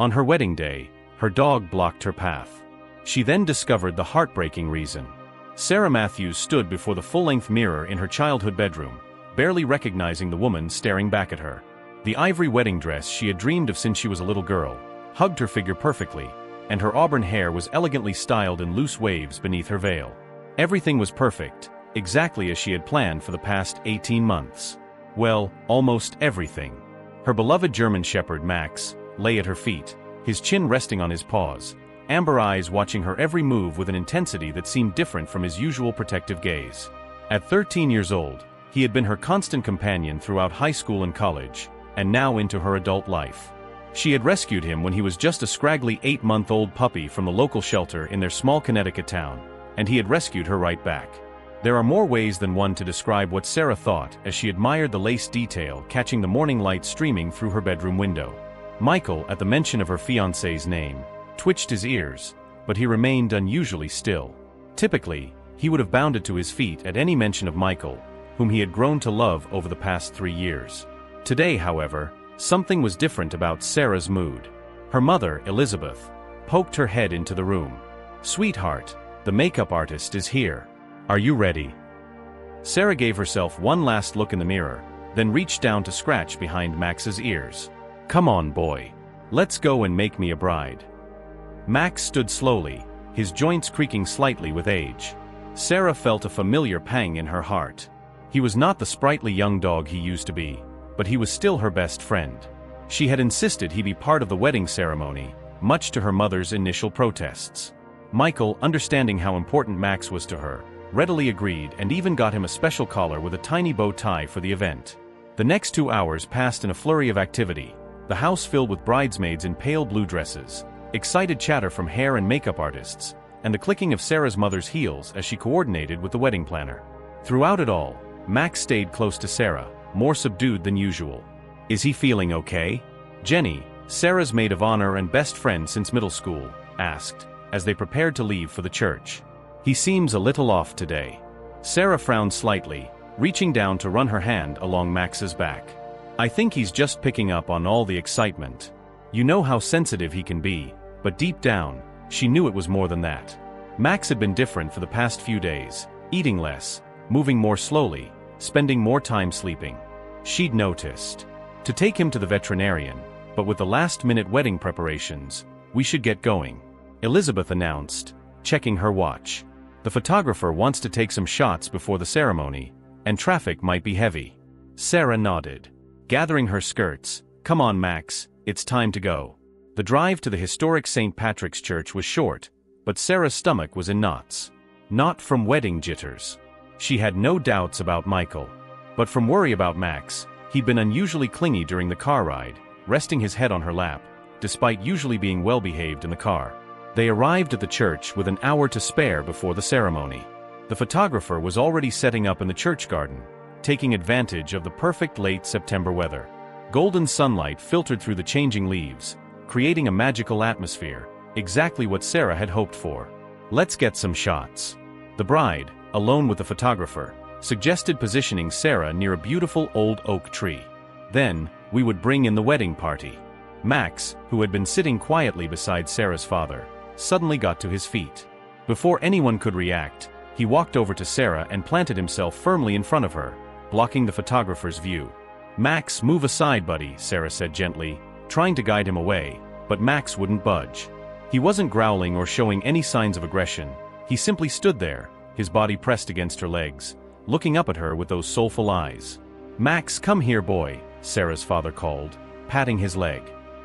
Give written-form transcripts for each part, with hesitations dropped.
On her wedding day, her dog blocked her path. She then discovered the heartbreaking reason. Sarah Matthews stood before the full-length mirror in her childhood bedroom, barely recognizing the woman staring back at her. The ivory wedding dress she had dreamed of since she was a little girl hugged her figure perfectly, and her auburn hair was elegantly styled in loose waves beneath her veil. Everything was perfect, exactly as she had planned for the past 18 months. Well, almost everything. Her beloved German Shepherd Max lay at her feet, his chin resting on his paws, amber eyes watching her every move with an intensity that seemed different from his usual protective gaze. At 13 years old, he had been her constant companion throughout high school and college, and now into her adult life. She had rescued him when he was just a scraggly 8-month-old puppy from the local shelter in their small Connecticut town, and he had rescued her right back. There are more ways than one to describe what Sarah thought as she admired the lace detail catching the morning light streaming through her bedroom window. Michael, at the mention of her fiancé's name, twitched his ears, but he remained unusually still. Typically, he would have bounded to his feet at any mention of Michael, whom he had grown to love over the past 3 years. Today, however, something was different about Sarah's mood. Her mother, Elizabeth, poked her head into the room. "Sweetheart, the makeup artist is here. Are you ready?" Sarah gave herself one last look in the mirror, then reached down to scratch behind Max's ears. "Come on, boy. Let's go and make me a bride." Max stood slowly, his joints creaking slightly with age. Sarah felt a familiar pang in her heart. He was not the sprightly young dog he used to be, but he was still her best friend. She had insisted he be part of the wedding ceremony, much to her mother's initial protests. Michael, understanding how important Max was to her, readily agreed and even got him a special collar with a tiny bow tie for the event. The next 2 hours passed in a flurry of activity, the house filled with bridesmaids in pale blue dresses, excited chatter from hair and makeup artists, and the clicking of Sarah's mother's heels as she coordinated with the wedding planner. Throughout it all, Max stayed close to Sarah, more subdued than usual. "Is he feeling okay?" Jenny, Sarah's maid of honor and best friend since middle school, asked, as they prepared to leave for the church. "He seems a little off today." Sarah frowned slightly, reaching down to run her hand along Max's back. "I think he's just picking up on all the excitement. You know how sensitive he can be," but deep down, she knew it was more than that. Max had been different for the past few days, eating less, moving more slowly, spending more time sleeping. She'd noticed. "To take him to the veterinarian, but with the last-minute wedding preparations, we should get going," Elizabeth announced, checking her watch. "The photographer wants to take some shots before the ceremony, and traffic might be heavy." Sarah nodded. Gathering her skirts, "Come on, Max, it's time to go." The drive to the historic St. Patrick's Church was short, but Sarah's stomach was in knots. Not from wedding jitters. She had no doubts about Michael, but from worry about Max. He'd been unusually clingy during the car ride, resting his head on her lap, despite usually being well-behaved in the car. They arrived at the church with an hour to spare before the ceremony. The photographer was already setting up in the church garden, taking advantage of the perfect late September weather. Golden sunlight filtered through the changing leaves, creating a magical atmosphere, exactly what Sarah had hoped for. "Let's get some shots." The bride, alone with the photographer, suggested positioning Sarah near a beautiful old oak tree. Then, we would bring in the wedding party. Max, who had been sitting quietly beside Sarah's father, suddenly got to his feet. Before anyone could react, he walked over to Sarah and planted himself firmly in front of her, blocking the photographer's view. "Max, move aside, buddy," Sarah said gently, trying to guide him away, but Max wouldn't budge. He wasn't growling or showing any signs of aggression. He simply stood there, his body pressed against her legs, looking up at her with those soulful eyes. "Max, come here, boy," Sarah's father called, patting his leg.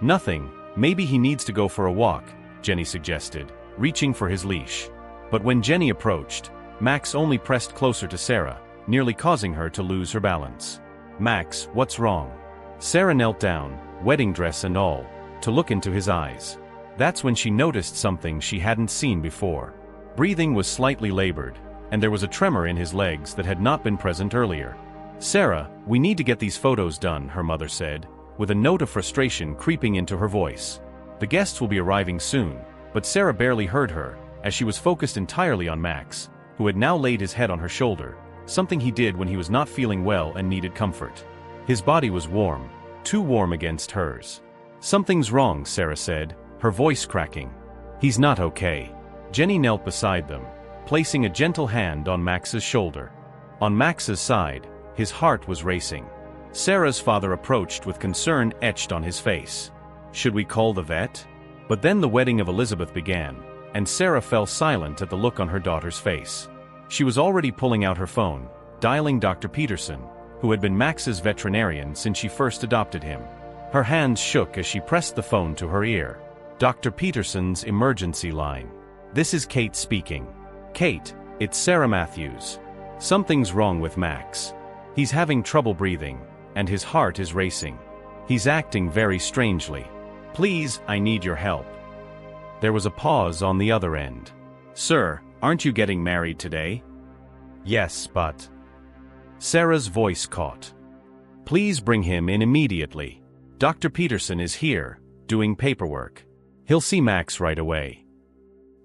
"Nothing, maybe he needs to go for a walk," Jenny suggested, reaching for his leash. But when Jenny approached, Max only pressed closer to Sarah, nearly causing her to lose her balance. "Max, what's wrong?" Sarah knelt down, wedding dress and all, to look into his eyes. That's when she noticed something she hadn't seen before. Breathing was slightly labored, and there was a tremor in his legs that had not been present earlier. "Sarah, we need to get these photos done," her mother said, with a note of frustration creeping into her voice. The guests will be arriving soon, but Sarah barely heard her, as she was focused entirely on Max, who had now laid his head on her shoulder, something he did when he was not feeling well and needed comfort. His body was warm, too warm against hers. Something's wrong, Sarah said, her voice cracking. He's not okay. Jenny knelt beside them, placing a gentle hand on Max's shoulder. On Max's side, his heart was racing. Sarah's father approached with concern etched on his face. Should we call the vet? But then the wedding of Elizabeth began, and Sarah fell silent at the look on her daughter's face. She was already pulling out her phone, dialing Dr. Peterson, who had been Max's veterinarian since she first adopted him. Her hands shook as she pressed the phone to her ear. Dr. Peterson's emergency line. This is Kate speaking. Kate, it's Sarah Matthews. Something's wrong with Max. He's having trouble breathing, and his heart is racing. He's acting very strangely. Please, I need your help. There was a pause on the other end. Sir, aren't you getting married today? Yes, but... Sarah's voice caught. Please bring him in immediately. Dr. Peterson is here, doing paperwork. He'll see Max right away.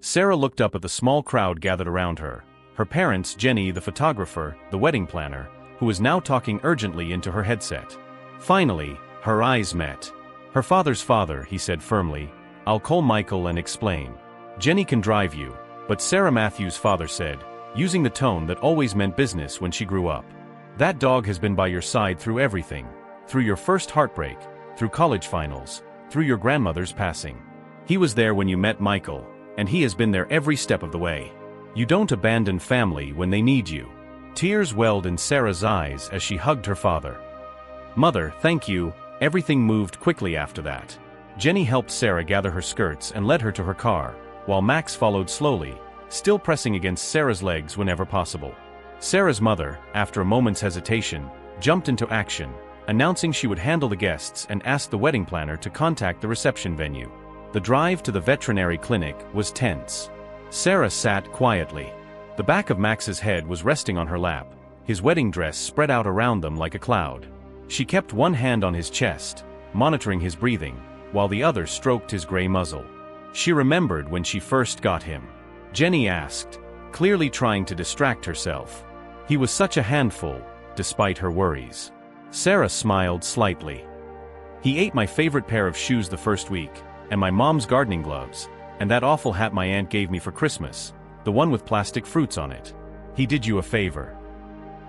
Sarah looked up at the small crowd gathered around her. Her parents, Jenny the photographer, the wedding planner, who was now talking urgently into her headset. Finally, her eyes met. Her father's father, he said firmly. I'll call Michael and explain. Jenny can drive you, but Sarah Matthews' father said, using the tone that always meant business when she grew up. That dog has been by your side through everything. Through your first heartbreak, through college finals, through your grandmother's passing. He was there when you met Michael, and he has been there every step of the way. You don't abandon family when they need you. Tears welled in Sarah's eyes as she hugged her father. Mother, thank you. Everything moved quickly after that. Jenny helped Sarah gather her skirts and led her to her car, while Max followed slowly, still pressing against Sarah's legs whenever possible. Sarah's mother, after a moment's hesitation, jumped into action, announcing she would handle the guests and asked the wedding planner to contact the reception venue. The drive to the veterinary clinic was tense. Sarah sat quietly. The back of Max's head was resting on her lap, his wedding dress spread out around them like a cloud. She kept one hand on his chest, monitoring his breathing, while the other stroked his gray muzzle. She remembered when she first got him. Jenny asked, clearly trying to distract herself. He was such a handful, despite her worries. Sarah smiled slightly. He ate my favorite pair of shoes the first week, and my mom's gardening gloves, and that awful hat my aunt gave me for Christmas, the one with plastic fruits on it. He did you a favor.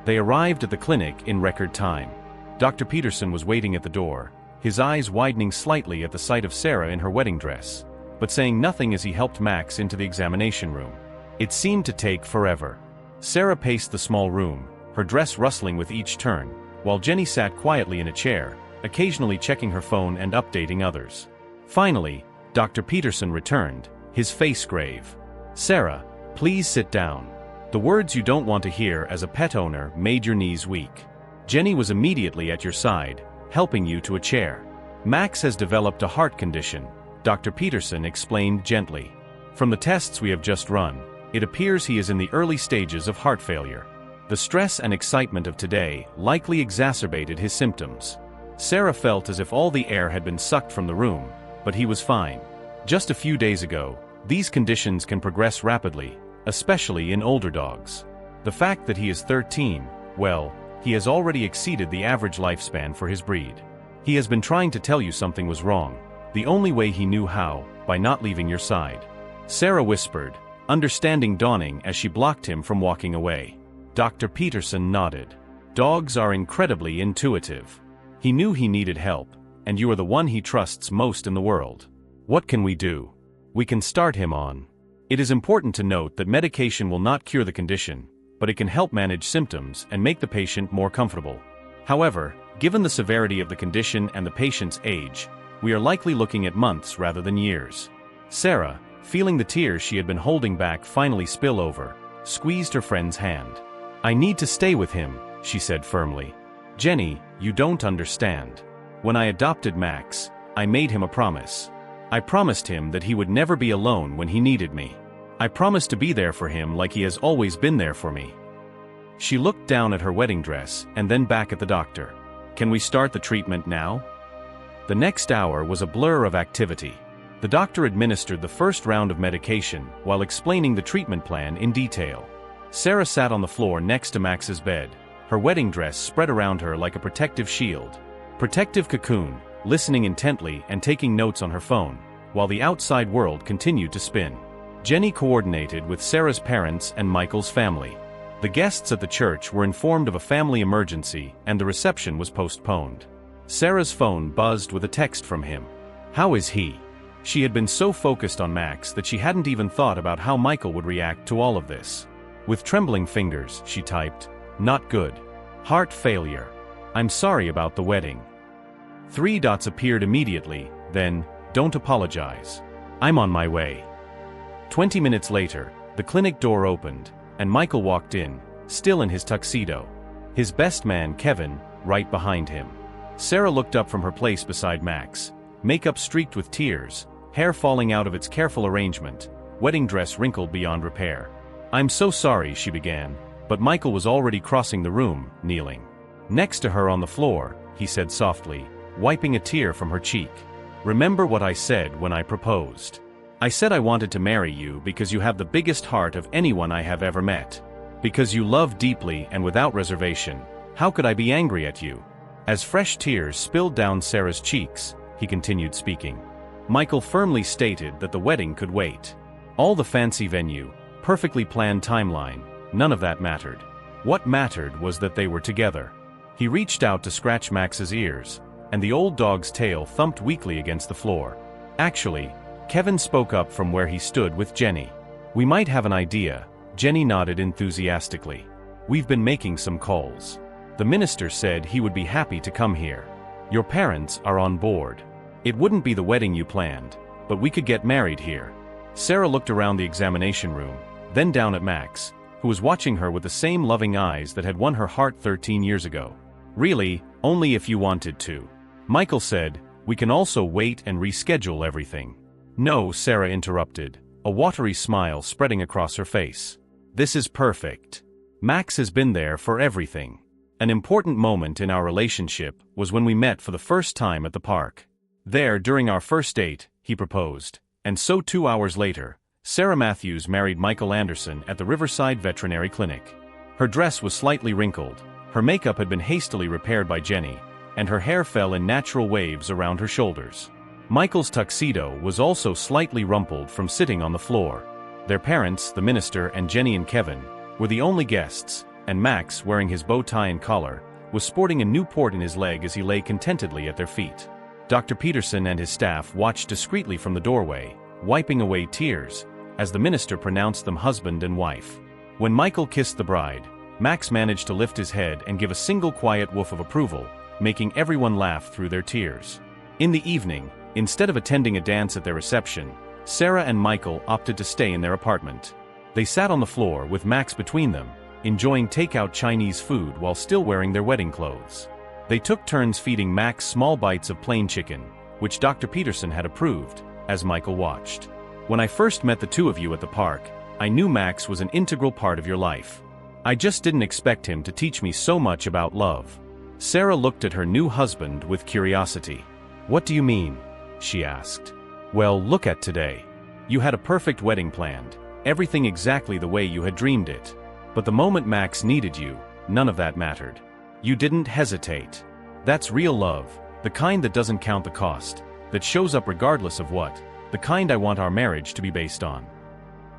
They arrived at the clinic in record time. Dr. Peterson was waiting at the door, his eyes widening slightly at the sight of Sarah in her wedding dress, but saying nothing as he helped Max into the examination room. It seemed to take forever. Sarah paced the small room, her dress rustling with each turn, while Jenny sat quietly in a chair, occasionally checking her phone and updating others. Finally, Dr. Peterson returned, his face grave. Sarah, please sit down. The words you don't want to hear as a pet owner made your knees weak. Jenny was immediately at your side, helping you to a chair. Max has developed a heart condition, Dr. Peterson explained gently. From the tests we have just run, it appears he is in the early stages of heart failure. The stress and excitement of today likely exacerbated his symptoms. Sarah felt as if all the air had been sucked from the room, but he was fine. Just a few days ago, these conditions can progress rapidly, especially in older dogs. The fact that he is 13, well, he has already exceeded the average lifespan for his breed. He has been trying to tell you something was wrong, the only way he knew how, by not leaving your side. Sarah whispered, understanding dawning as she blocked him from walking away. Dr. Peterson nodded. Dogs are incredibly intuitive. He knew he needed help, and you are the one he trusts most in the world. What can we do? We can start him on. It is important to note that medication will not cure the condition, but it can help manage symptoms and make the patient more comfortable. However, given the severity of the condition and the patient's age, we are likely looking at months rather than years. Sarah, feeling the tears she had been holding back finally spill over, squeezed her friend's hand. I need to stay with him, she said firmly. Jenny, you don't understand. When I adopted Max, I made him a promise. I promised him that he would never be alone when he needed me. I promised to be there for him like he has always been there for me. She looked down at her wedding dress and then back at the doctor. Can we start the treatment now? The next hour was a blur of activity. The doctor administered the first round of medication while explaining the treatment plan in detail. Sarah sat on the floor next to Max's bed, her wedding dress spread around her like a protective shield. Protective cocoon, listening intently and taking notes on her phone, while the outside world continued to spin. Jenny coordinated with Sarah's parents and Michael's family. The guests at the church were informed of a family emergency and the reception was postponed. Sarah's phone buzzed with a text from him. How is he? She had been so focused on Max that she hadn't even thought about how Michael would react to all of this. With trembling fingers, she typed, "Not good. Heart failure. I'm sorry about the wedding." 3 dots appeared immediately, then, "Don't apologize. I'm on my way." 20 minutes later, the clinic door opened, and Michael walked in, still in his tuxedo. His best man, Kevin, right behind him. Sarah looked up from her place beside Max, makeup streaked with tears, hair falling out of its careful arrangement, wedding dress wrinkled beyond repair. "I'm so sorry," she began, but Michael was already crossing the room, kneeling. Next to her on the floor, he said softly, wiping a tear from her cheek. "Remember what I said when I proposed. I said I wanted to marry you because you have the biggest heart of anyone I have ever met. Because you love deeply and without reservation. How could I be angry at you?" As fresh tears spilled down Sarah's cheeks, he continued speaking. Michael firmly stated that the wedding could wait. All the fancy venue, perfectly planned timeline, none of that mattered. What mattered was that they were together. He reached out to scratch Max's ears, and the old dog's tail thumped weakly against the floor. "Actually," Kevin spoke up from where he stood with Jenny. "We might have an idea." Jenny nodded enthusiastically. "We've been making some calls. The minister said he would be happy to come here. Your parents are on board. It wouldn't be the wedding you planned, but we could get married here." Sarah looked around the examination room, then down at Max, who was watching her with the same loving eyes that had won her heart 13 years ago. "Really, only if you wanted to." Michael said, "We can also wait and reschedule everything." "No," Sarah interrupted, a watery smile spreading across her face. "This is perfect. Max has been there for everything. An important moment in our relationship was when we met for the first time at the park. There, during our first date, he proposed, and so 2 hours later, Sarah Matthews married Michael Anderson at the Riverside Veterinary Clinic. Her dress was slightly wrinkled, her makeup had been hastily repaired by Jenny, and her hair fell in natural waves around her shoulders. Michael's tuxedo was also slightly rumpled from sitting on the floor. Their parents, the minister and Jenny and Kevin, were the only guests, and Max, wearing his bow tie and collar, was sporting a Newport in his leg as he lay contentedly at their feet. Dr. Peterson and his staff watched discreetly from the doorway, wiping away tears, as the minister pronounced them husband and wife. When Michael kissed the bride, Max managed to lift his head and give a single quiet woof of approval, making everyone laugh through their tears. In the evening, instead of attending a dance at their reception, Sarah and Michael opted to stay in their apartment. They sat on the floor with Max between them, enjoying takeout Chinese food while still wearing their wedding clothes. They took turns feeding Max small bites of plain chicken, which Dr. Peterson had approved, as Michael watched. "When I first met the two of you at the park, I knew Max was an integral part of your life. I just didn't expect him to teach me so much about love." Sarah looked at her new husband with curiosity. "What do you mean?" she asked. "Well, look at today. You had a perfect wedding planned, everything exactly the way you had dreamed it. But the moment Max needed you, none of that mattered. You didn't hesitate. That's real love, the kind that doesn't count the cost, that shows up regardless of what, the kind I want our marriage to be based on."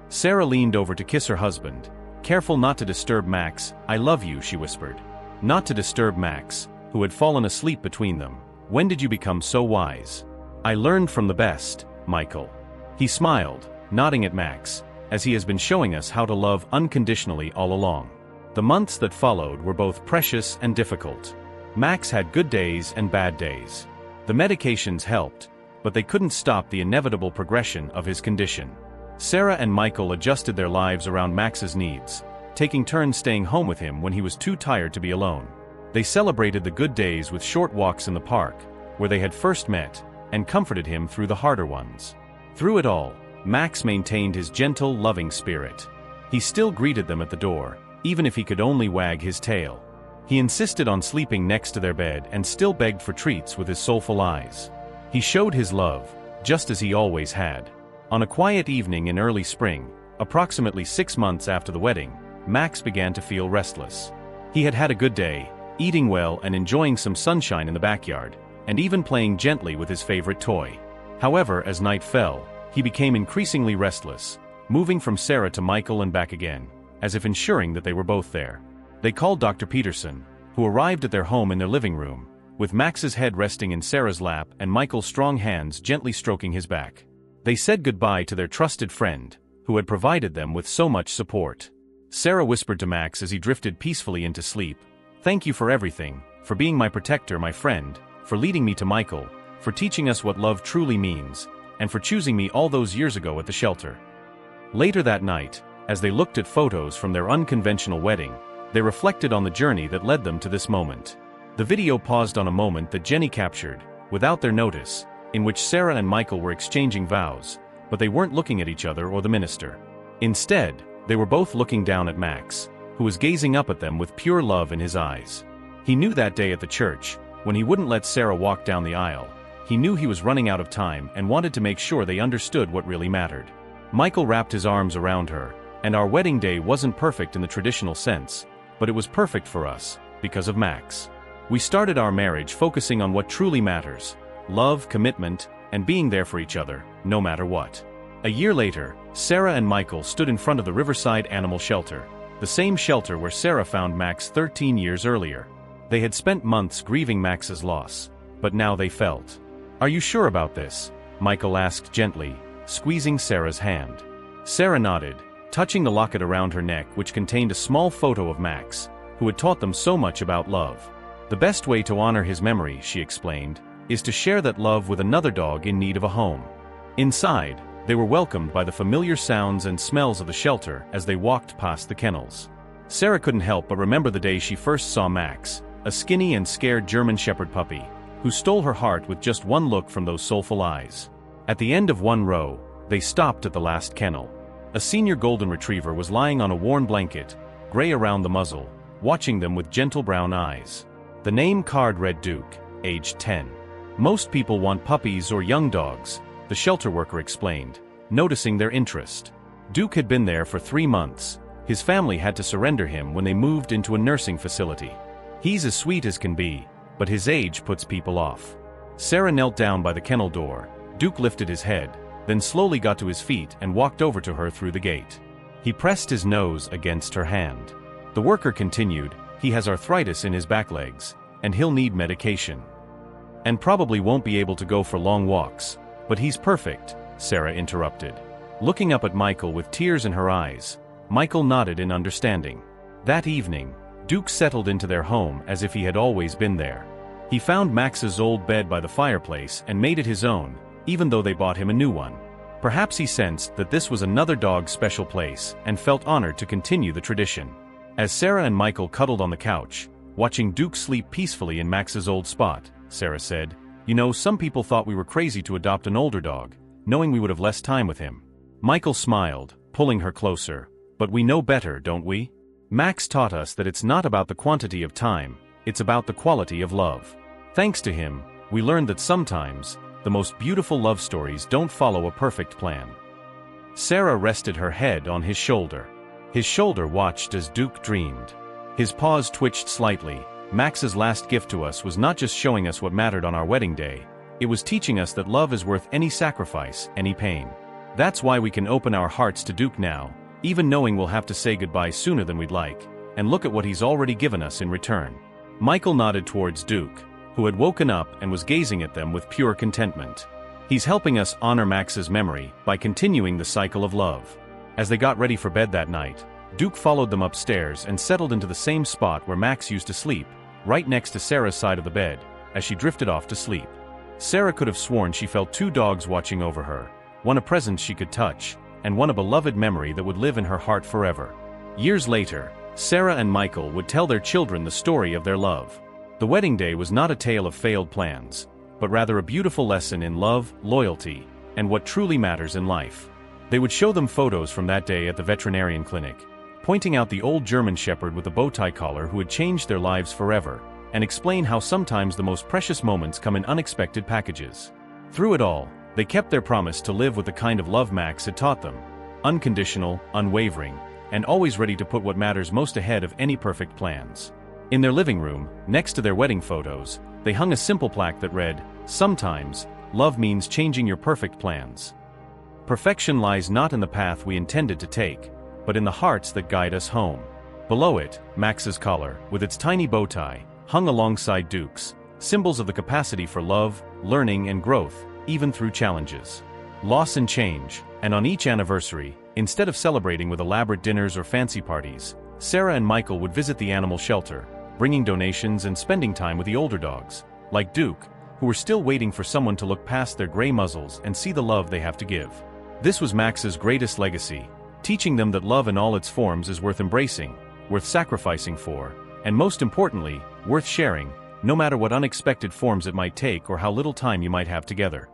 Sarah leaned over to kiss her husband, careful not to disturb Max. "I love you," she whispered. Not to disturb Max, who had fallen asleep between them. "When did you become so wise?" "I learned from the best, Michael." He smiled, nodding at Max, as he has been showing us how to love unconditionally all along. The months that followed were both precious and difficult. Max had good days and bad days. The medications helped, but they couldn't stop the inevitable progression of his condition. Sarah and Michael adjusted their lives around Max's needs, taking turns staying home with him when he was too tired to be alone. They celebrated the good days with short walks in the park, where they had first met, and comforted him through the harder ones. Through it all, Max maintained his gentle, loving spirit. He still greeted them at the door, even if he could only wag his tail. He insisted on sleeping next to their bed and still begged for treats with his soulful eyes. He showed his love, just as he always had. On a quiet evening in early spring, approximately 6 months after the wedding, Max began to feel restless. He had had a good day, eating well and enjoying some sunshine in the backyard, and even playing gently with his favorite toy. However, as night fell, he became increasingly restless, moving from Sarah to Michael and back again, as if ensuring that they were both there. They called Dr. Peterson, who arrived at their home in their living room, with Max's head resting in Sarah's lap and Michael's strong hands gently stroking his back. They said goodbye to their trusted friend, who had provided them with so much support. Sarah whispered to Max as he drifted peacefully into sleep, "Thank you for everything, for being my protector, my friend, for leading me to Michael, for teaching us what love truly means, and for choosing me all those years ago at the shelter." Later that night, as they looked at photos from their unconventional wedding, they reflected on the journey that led them to this moment. The video paused on a moment that Jenny captured, without their notice, in which Sarah and Michael were exchanging vows, but they weren't looking at each other or the minister. Instead, they were both looking down at Max, who was gazing up at them with pure love in his eyes. He knew that day at the church, when he wouldn't let Sarah walk down the aisle, he knew he was running out of time and wanted to make sure they understood what really mattered. Michael wrapped his arms around her, and our wedding day wasn't perfect in the traditional sense, but it was perfect for us, because of Max. We started our marriage focusing on what truly matters: love, commitment, and being there for each other, no matter what. A year later, Sarah and Michael stood in front of the Riverside Animal Shelter, the same shelter where Sarah found Max 13 years earlier. They had spent months grieving Max's loss, but now they felt. "Are you sure about this?" Michael asked gently, squeezing Sarah's hand. Sarah nodded, touching the locket around her neck which contained a small photo of Max, who had taught them so much about love. "The best way to honor his memory," she explained, "is to share that love with another dog in need of a home." Inside, they were welcomed by the familiar sounds and smells of the shelter as they walked past the kennels. Sarah couldn't help but remember the day she first saw Max, a skinny and scared German Shepherd puppy, who stole her heart with just one look from those soulful eyes. At the end of one row, they stopped at the last kennel. A senior golden retriever was lying on a worn blanket, gray around the muzzle, watching them with gentle brown eyes. The name card read Duke, aged 10. "Most people want puppies or young dogs," the shelter worker explained, noticing their interest. Duke had been there for 3 months. His family had to surrender him when they moved into a nursing facility. "He's as sweet as can be, but his age puts people off." Sarah knelt down by the kennel door. Duke lifted his head, then slowly got to his feet and walked over to her through the gate. He pressed his nose against her hand. The worker continued, "He has arthritis in his back legs, and he'll need medication. And probably won't be able to go for long walks, but he's perfect," Sarah interrupted. Looking up at Michael with tears in her eyes, Michael nodded in understanding. That evening, Duke settled into their home as if he had always been there. He found Max's old bed by the fireplace and made it his own, even though they bought him a new one. Perhaps he sensed that this was another dog's special place and felt honored to continue the tradition. As Sarah and Michael cuddled on the couch, watching Duke sleep peacefully in Max's old spot, Sarah said, "You know, some people thought we were crazy to adopt an older dog, knowing we would have less time with him." Michael smiled, pulling her closer. "But we know better, don't we? Max taught us that it's not about the quantity of time, it's about the quality of love. Thanks to him, we learned that sometimes, the most beautiful love stories don't follow a perfect plan." Sarah rested her head on his shoulder. His shoulder watched as Duke dreamed. His paws twitched slightly. Max's last gift to us was not just showing us what mattered on our wedding day, it was teaching us that love is worth any sacrifice, any pain. That's why we can open our hearts to Duke now, even knowing we'll have to say goodbye sooner than we'd like, and look at what he's already given us in return. Michael nodded towards Duke, who had woken up and was gazing at them with pure contentment. He's helping us honor Max's memory by continuing the cycle of love. As they got ready for bed that night, Duke followed them upstairs and settled into the same spot where Max used to sleep, right next to Sarah's side of the bed, as she drifted off to sleep. Sarah could have sworn she felt 2 dogs watching over her, one a presence she could touch, and one a beloved memory that would live in her heart forever. Years later, Sarah and Michael would tell their children the story of their love. The wedding day was not a tale of failed plans, but rather a beautiful lesson in love, loyalty, and what truly matters in life. They would show them photos from that day at the veterinarian clinic, pointing out the old German Shepherd with a bow tie collar who had changed their lives forever, and explain how sometimes the most precious moments come in unexpected packages. Through it all, they kept their promise to live with the kind of love Max had taught them: unconditional, unwavering, and always ready to put what matters most ahead of any perfect plans. In their living room, next to their wedding photos, they hung a simple plaque that read, "Sometimes, love means changing your perfect plans." Perfection lies not in the path we intended to take, but in the hearts that guide us home. Below it, Max's collar, with its tiny bow tie, hung alongside Duke's, symbols of the capacity for love, learning and growth, even through challenges, loss and change. And on each anniversary, instead of celebrating with elaborate dinners or fancy parties, Sarah and Michael would visit the animal shelter, bringing donations and spending time with the older dogs, like Duke, who were still waiting for someone to look past their gray muzzles and see the love they have to give. This was Max's greatest legacy, teaching them that love in all its forms is worth embracing, worth sacrificing for, and most importantly, worth sharing, no matter what unexpected forms it might take or how little time you might have together.